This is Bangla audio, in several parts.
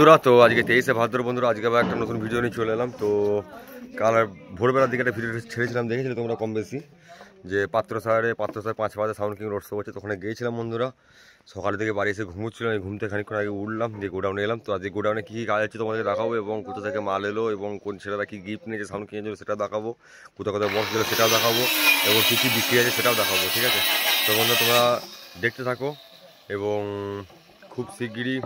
তো আজকে 23শে ভাদ্র বন্ধুরা, আজকে আবার একটা নতুন ভিডিও নিয়ে চলে এলাম। তো কাল ভোরবেলার দিকে একটা ভিডিও ছেড়েছিলাম, দেখেছিলে তোমরা কম বেশি, যে পাত্রসারে 5 বাজে সাউন্ড কিং রোড শো হচ্ছে, তখন গিয়েছিলাম বন্ধুরা। সকালের দিকে বাড়ি এসে ঘুমোচ্ছিলাম, ঘুম থেকে খানিকক্ষণ আগে উঠলাম, দিয়ে গোডাউনে এলাম। তো আজকে গোডাউনে কী কী কাজ আছে তোমাদেরকে দেখাবো, এবং কোথা থেকে মাল এলো, এবং কোন ছেলেরা কী গিফট নিয়েছে সাউন্ড কিংয়ের জন্য সেটা দেখাবো, কোথাও কোথাও বক্স দিলো সেটাও দেখাবো, এবং কী কী বিক্রি আছে সেটাও দেখাবো, ঠিক আছে? তো বন্ধুরা তোমরা দেখতে থাকো, এবং খুব শিগগিরই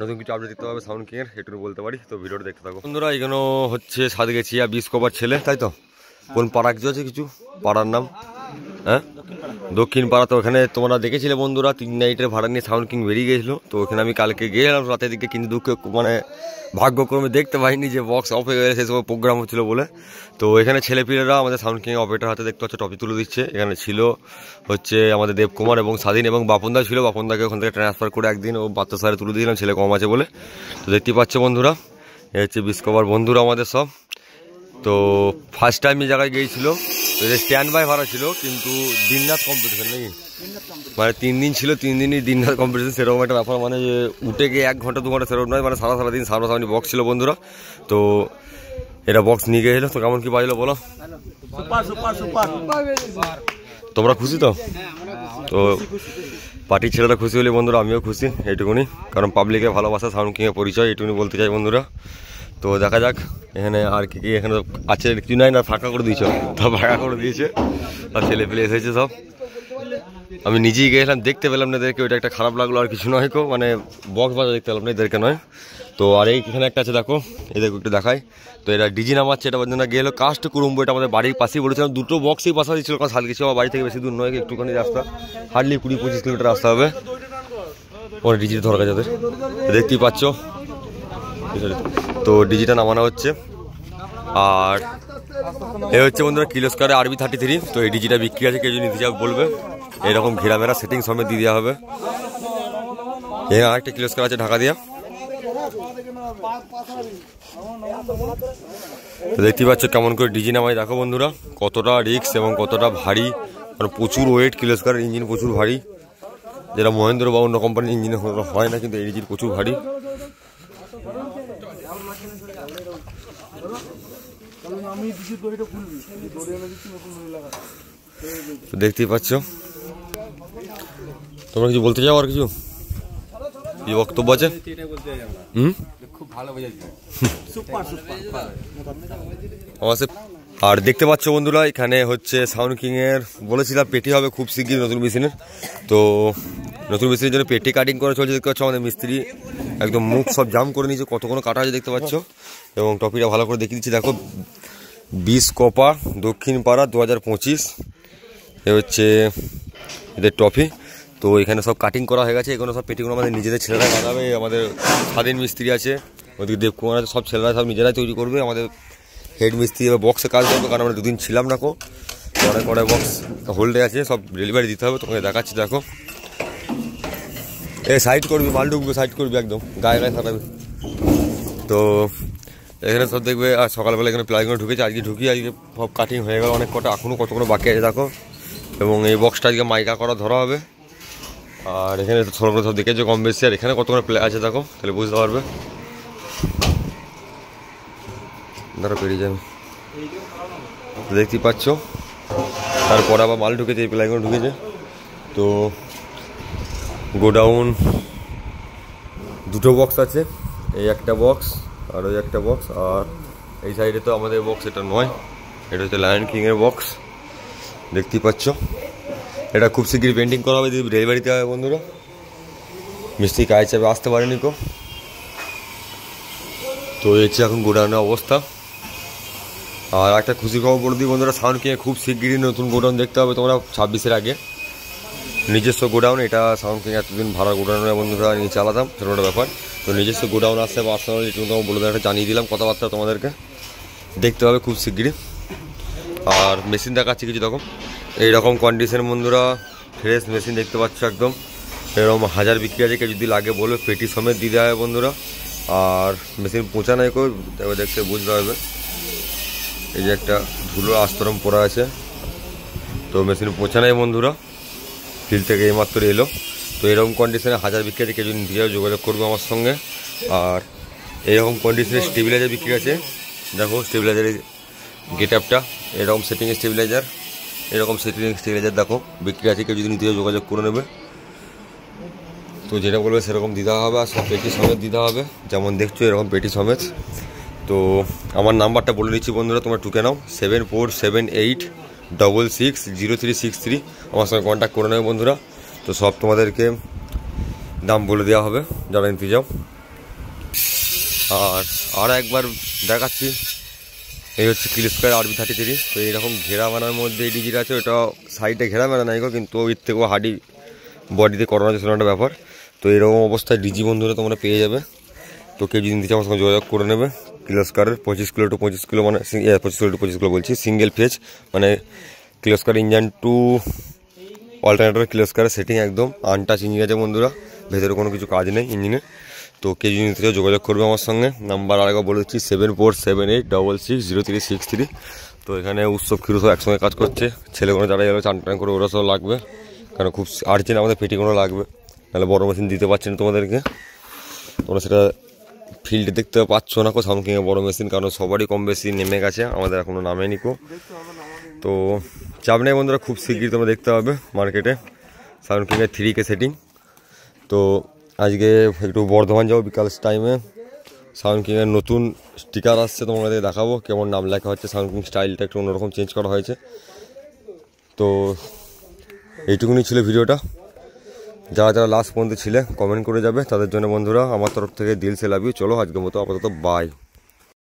নতুন কিছু আপডেট দিতে হবে সাউন্ড কিংয়ের, এটুকু বলতে পারি। তো ভিডিওটা দেখতে থাকো বন্ধুরা। এখানে হচ্ছে সাদগেছিয়া 20 কভার ছেলে, তাই তো? কোন পাড়া কিছু আছে, কিছু পাড়ার নাম? হ্যাঁ, দক্ষিণ পাড়া। তো ওখানে তোমরা দেখেছিলে বন্ধুরা, 3 নাইটের ভাড়া নিয়ে সাউন্ড কিং বেরিয়ে গেছিলো। তো ওখানে আমি কালকে গিয়েছিলাম রাতের দিকে, কিন্তু দুঃখ মানে ভাগ্যক্রমে দেখতে পাইনি যে বক্স অফ হয়ে গেছে, সেই সময় প্রোগ্রাম হচ্ছিলো বলে। তো এখানে ছেলেপিলেরা আমাদের সাউন্ড কিং অপারেটর হাতে দেখতে পাচ্ছে টপি তুলে দিচ্ছে। এখানে ছিল হচ্ছে আমাদের দেবকুমার এবং স্বাধীন, এবং বাপনদা ছিল। বাপনদাকে ওখান থেকে ট্রান্সফার করে একদিন ও বাচ্চা সারে তুলে দিয়েছিলাম, ছেলে কম আছে বলে। তো দেখতে পাচ্ছ বন্ধুরা, এ হচ্ছে 20 কভার বন্ধুরা আমাদের সব। তো ফার্স্ট টাইম এই জায়গায় গিয়েছিল, স্ট্যান্ড বাই ভাড়া ছিল, কিন্তু দিনরাত কম্পিটিশন নাকি, মানে 3 দিন ছিল, 3 দিনই দিনরাত কম্পিটিশন, সেরকম একটা ব্যাপার। মানে যে উঠে গিয়ে 1 ঘন্টা 2 ঘন্টা সেরকম নয়, মানে সারাদিন সামনাসামনি বক্স ছিল বন্ধুরা। তো এটা বক্স নিয়ে গিয়েছিল। তো কেমন কি বাজলো বলো? তোমরা খুশি তো? তো পার্টির ছেলেরা খুশি হলে বন্ধুরা আমিও খুশি, এইটুকুনি। কারণ পাবলিকের ভালোবাসা সাউন্ড কিংয়ের পরিচয়, এইটুকুনি বলতে চাই বন্ধুরা। তো দেখা যাক এখানে আর কি কি এখানে আছে, কিছু নাই না, ফাঁকা করে দিয়েছ, তা ফাঁকা করে দিয়েছে, আর ছেলে পেলে এসেছে সব। আমি নিজেই গিয়েছিলাম, দেখতে পেলাম না এদেরকে, ওইটা একটা খারাপ লাগলো, আর কিছু নয় কো, মানে বক্স বাজা দেখতে পেলাম না এদেরকে, নয়। তো আর এইখানে একটা আছে দেখো, এদেরকে একটু দেখাই। তো এটা ডিজি নামাচ্ছে, এটা বন্ধুরা গিয়ে হলো কাস্ট কুরুম্বো, এটা আমাদের বাড়ির পাশেই বলেছিলাম, দুটো বক্সই পাশা দিচ্ছিল, কারণ সালগেছি আমার বাড়ি থেকে বেশি দূর নয়, একটুখানি রাস্তা, হার্ডলি 20-25 কিলোমিটার রাস্তা হবে। ওর ডিজিটা দরকার যাদের, দেখতেই পাচ্ছ। তো ডিজিটা নামানো হচ্ছে। আর এ হচ্ছে বন্ধুরা কিলোস্কারে RB33। তো এই ডিজিটা বিক্রি আছে, কেউ যদি নিতে চাও বলবে, এরকম ঘেরামেরা সেটিং সমেত দিয়ে দেওয়া হবে। এখানে আরেকটা কিলোস্কার আছে ঢাকা দিয়া। তো দেখতে পাচ্ছ কেমন করে ডিজি নামাই, দেখো বন্ধুরা কতটা রিক্স এবং কতটা ভারী, মানে প্রচুর ওয়েট। কিলোস্কারের ইঞ্জিন প্রচুর ভারী, যেটা মহেন্দ্র বা অন্য কোম্পানির ইঞ্জিন হয় না, কিন্তু এই ইঞ্জিন প্রচুর ভারী। দেখতেই পাচ্ছ। তোমরা কিছু বলতে চাও, আর কিছু কি বক্তব্য আছে? আর দেখতে পাচ্ছ বন্ধুরা, এখানে হচ্ছে সাউন্ড কিং এর বলেছিলাম পেটি হবে খুব শিগগির নতুন মেশিনের। তো নতুন মেশিনের জন্য পেটি কাটিং করা চলছে, দেখতে পাচ্ছ আমাদের মিস্ত্রি একদম মুখ সব জাম করে নিয়েছে, কতক্ষণ কাটা আছে দেখতে পাচ্ছ। এবং টপিটা ভালো করে দেখিয়ে দিচ্ছি, দেখো 20 কপা দক্ষিণ পাড়া 2025, এ হচ্ছে এদের টপি। তো এখানে সব কাটিং করা হয়ে গেছে, এগুলো সব পেটিগুলো আমাদের নিজেদের ছেলেরা বানাবে। আমাদের স্বাধীন মিস্ত্রি আছে, ওদিকে দেবকুমার আছে, সব ছেলেরা সব নিজেরাই তৈরি করবে। আমাদের হেড মিস্ত্রি এবার বক্সে কাজ করবে, কারণ আমরা 2 দিন ছিলাম না, অনেক বড় বক্স হোল্ডে আছে, সব ডেলিভারি দিতে হবে। তোমাকে দেখাচ্ছি, দেখো এ সাইড করবি, মাল ঢুকবে, সাইড করবি, একদম গায়ে গায়ে থাকবে। তো এখানে সব দেখবে। আর সকালবেলা এখানে প্লাইগুলো ঢুকেছে, আজকে আজকে সব কাটিং হয়ে গেল, অনেক কটা এখনও কতগুলো বাকি আছে দেখো। এবং এই বক্সটা আজকে মাইকা করা ধরা হবে। আর এখানে ছোটো সব দেখেছো কম বেশি, আর এখানে কতগুলো প্লে আছে দেখো, তাহলে বুঝতে পারবে। ধরো পেরিয়ে যাবে, দেখতেই পাচ্ছ। তারপরে আবার মাল ঢুকেছে, এই প্লাইগুলো ঢুকেছে। তো গোডাউন 2টো বক্স আছে, এই একটা বক্স আর ওই একটা বক্স। আর এই সাইডে তো আমাদের বক্স, এটা নয়, এটা হচ্ছে লায়ন কিংয়ের বক্স, দেখতেই পাচ্ছ। এটা খুব শীঘ্রই পেন্টিং করা হবে, যদি ডেলিভারিতে হবে বন্ধুরা। মিস্ত্রি কাজ হিসাবে আসতে পারেনি কো। তো এই হচ্ছে এখন গোডাউনের অবস্থা। আর একটা খুশি খবর বলে দিই বন্ধুরা, সাউন্ড কিংয়ে খুব শীঘ্রই নতুন গোডাউন দেখতে হবে তোমরা, 26-এর আগে নিজস্ব গোডাউন। এটা সাউন্ড কিং এতদিন ভাড়া গোডাউনে বন্ধুরা নিয়ে চালাতাম, সেটা একটা ব্যাপার। তো নিজস্ব গোডাউন আসছে বা আসতে হবে, এটুকু তোমার বলে একটা জানিয়ে দিলাম, কথাবার্তা তোমাদেরকে দেখতে হবে খুব শীঘ্রই। আর মেশিন দেখাচ্ছি কিছু, দেখো এইরকম কন্ডিশন বন্ধুরা, ফ্রেশ মেশিন দেখতে পাচ্ছ একদম। এরকম 1000 বিক্রি আছে, কেউ যদি লাগে বলবে, পেটি সমেত দিয়ে দেওয়া হয় বন্ধুরা। আর মেশিন পৌঁছা নাই কেউ, তবে দেখতে বুঝতে হবে। এই যে একটা ধুলো আস্তরম পড়া আছে, তো মেশিন পৌঁছা নাই বন্ধুরা, ফিল্ড থেকে এইমাত্র এলো। তো এরকম কন্ডিশনে 1000 বিক্রি আছে, কেউ যদি নিতে যাও যোগাযোগ করবে আমার সঙ্গে। আর এরকম কন্ডিশনের স্টেবিলাইজার বিক্রি আছে। দেখো স্টেবিলাইজারের গেট আপটা, এরকম সেটিংয়ের স্টেবিলাইজার, এরকম সেটিং স্টেবিলাইজার দেখো বিক্রি আছে। কেউ যদি নিতে যোগাযোগ করে নেবে। তো যেটা বলবে সেরকম দিতে হবে, আর সব পেটি সমেত দিতে হবে, যেমন দেখছো এরকম পেটি সমেত। তো আমার নাম্বারটা বলে দিচ্ছি বন্ধুরা, তোমরা টুকে নাও 7478660663। আমার সঙ্গে কন্ট্যাক্ট করে নেবে বন্ধুরা। তো সব তোমাদেরকে দাম বলে দেওয়া হবে যারা নিতে যাও। আর একবার দেখাচ্ছি, এই হচ্ছে কিলোস্কোয়ার RB33। তো এইরকম ঘেরা মানার মধ্যে এই ডিজিটা আছে, ওটা সাইডে ঘেরা মানা নাই গো, কিন্তু ওর থেকেও হার্ডি বডিতে করানো ছিল একটা ব্যাপার। তো এরকম অবস্থায় ডিজি বন্ধুরা তোমরা পেয়ে যাবে। তো কেউ যদি নিতে চাও আমার সঙ্গে যোগাযোগ করে নেবে। কিলোস্কোয়ারের 25 কিলো টু 25 কিলো, মানে 25 কিলো টু 25 কিলো বলছি, সিঙ্গেল ফেজ, মানে কিলোস্কোয়ার ইঞ্জিন টু অল্টারনেটর কিলোস্কোয়ারের সেটিং একদম আনটাচ ইঞ্জিন আছে বন্ধুরা, ভেতরে কোনো কিছু কাজ নেই ইঞ্জিনে। তো কেউ যদি নিতে চাও যোগাযোগ করবে আমার সঙ্গে। নাম্বার আরেকবার বলে দিচ্ছি 7478660363। তো এখানে উৎসব ক্ষীর সব একসঙ্গে কাজ করছে, ছেলেগুলো যারা গেলো চান টান করে ওরা সব লাগবে, কারণ খুব আর্জেন্ট আমাদের পেটিগুলো লাগবে, নাহলে বড় মেশিন দিতে পারছি না তোমাদেরকে। তোমরা সেটা ফিল্ডে দেখতে পাচ্ছ না কো সাউন্ড কিংয়ের বড় মেশিন, কারণ সবারই কম বেশি নেমে গেছে, আমাদের এখনও নামেনি কো। তো চাপ নেই বন্ধুরা, খুব শীঘ্রই তোমরা দেখতে পাবে মার্কেটে সাউন্ড কিংয়ের 3K সেটিং। তো আজকে একটু বর্ধমান যাবো বিকাল টাইমে, সাউন্ড কিংয়ের নতুন স্টিকার আসছে, তোমাদের দেখাবো কেমন নাম লেখা হচ্ছে। সাউন্ড কিং স্টাইলটা একটু অন্যরকম চেঞ্জ করা হয়েছে। তো এইটুকুনি ছিল ভিডিওটা। যারা যারা লাস্ট পর্যন্ত ছিলে কমেন্ট করে যাবে, তাদের জন্য বন্ধুরা আমার তরফ থেকে দিল সে লাভ ইউ। চলো আজকের মতো আপাতত বাই।